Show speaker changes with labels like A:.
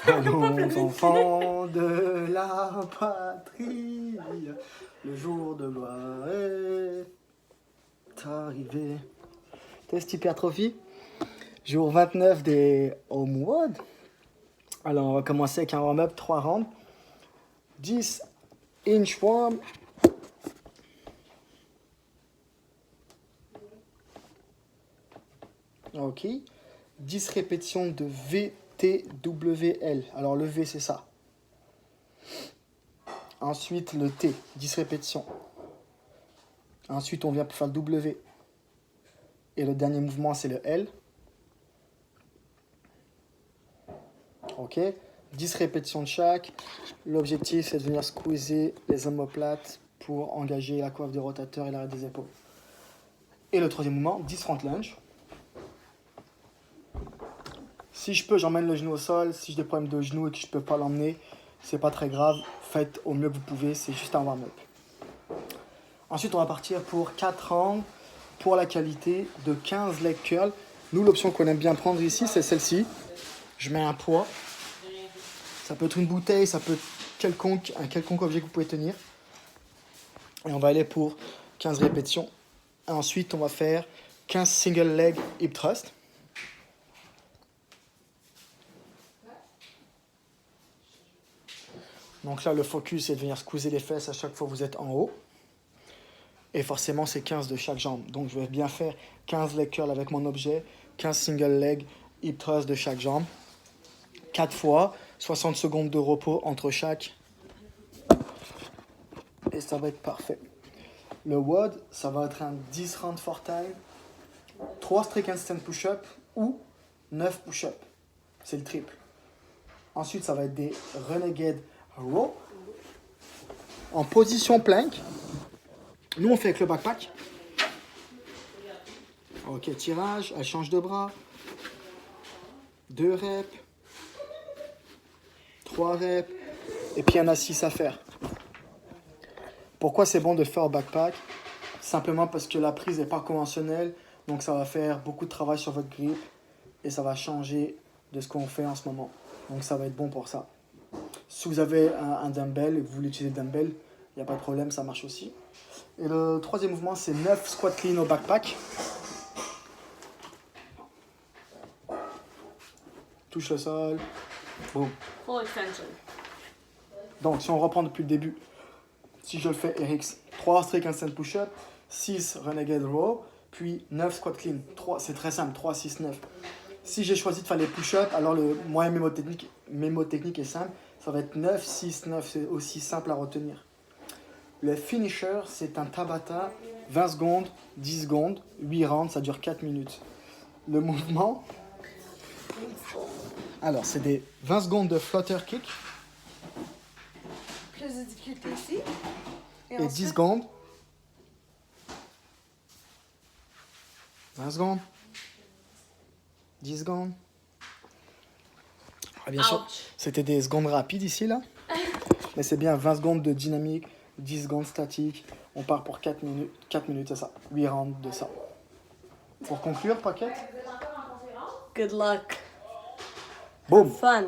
A: Allons, enfants de la patrie, le jour de gloire est arrivé. Test hypertrophie, jour 29 des Home WOD. Alors, on va commencer avec un warm-up, 3 rounds. 10 inchworm. Ok. 10 répétitions de VTWL. Alors, le V, c'est ça. Ensuite, le T, 10 répétitions. Ensuite, on vient pour faire le W. Et le dernier mouvement, c'est le L. Ok. 10 répétitions de chaque. L'objectif, c'est de venir squeezer les omoplates pour engager la coiffe du rotateur et l'arrêt des épaules. Et le troisième mouvement, 10 front lunge. Si je peux, j'emmène le genou au sol. Si j'ai des problèmes de genou et que je ne peux pas l'emmener, c'est pas très grave. Faites au mieux que vous pouvez, c'est juste un warm-up. Ensuite, on va partir pour 4 rounds pour la qualité de 15 leg curls. Nous, l'option qu'on aime bien prendre ici, c'est celle-ci. Je mets un poids. Ça peut être une bouteille, ça peut être un quelconque objet que vous pouvez tenir. Et on va aller pour 15 répétitions. Et ensuite, on va faire 15 single leg hip thrust. Donc là, le focus, c'est de venir squeezer les fesses à chaque fois que vous êtes en haut. Et forcément, c'est 15 de chaque jambe. Donc, je vais bien faire 15 leg curls avec mon objet, 15 single leg hip thrust de chaque jambe. 4 fois, 60 secondes de repos entre chaque. Et ça va être parfait. Le WOD, ça va être un 10 round for time, 3 strict handstand push-up ou 9 push-up. C'est le triple. Ensuite, ça va être des renegade row. En position plank. Nous, on fait avec le backpack. Ok, tirage, elle change de bras. 2 reps. 3 reps. Et puis, il y en a 6 à faire. Pourquoi c'est bon de faire au backpack? Simplement parce que la prise n'est pas conventionnelle. Donc, ça va faire beaucoup de travail sur votre grip. Et ça va changer de ce qu'on fait en ce moment. Donc, ça va être bon pour ça. Si vous avez un dumbbell et que vous voulez utiliser le dumbbell, il n'y a pas de problème, ça marche aussi. Et le troisième mouvement, c'est 9 squat clean au backpack. Touche le sol. Boum.
B: Full extension.
A: Donc, si on reprend depuis le début, si je le fais RX, 3 strict handstand push-up, 6 renegade row, puis 9 squat clean. 3, c'est très simple, 3, 6, 9. Si j'ai choisi de faire les push-ups, alors le moyen mémotechnique est simple. Ça va être 9, 6, 9. C'est aussi simple à retenir. Le finisher, c'est un Tabata, 20 secondes, 10 secondes, 8 rounds, ça dure 4 minutes. Le mouvement, alors c'est des 20 secondes de flutter kick
C: Plus de difficulté ici.
A: et 10 secondes. 20 secondes. 10 secondes. Ah, bien sûr, c'était des secondes rapides ici, là. Mais c'est bien 20 secondes de dynamique, 10 secondes statique. On part pour 4 minutes. 4 minutes, c'est ça. 8 rounds de ça. Pour conclure, Pocket.
B: Good luck.
A: Boom.
B: Fun.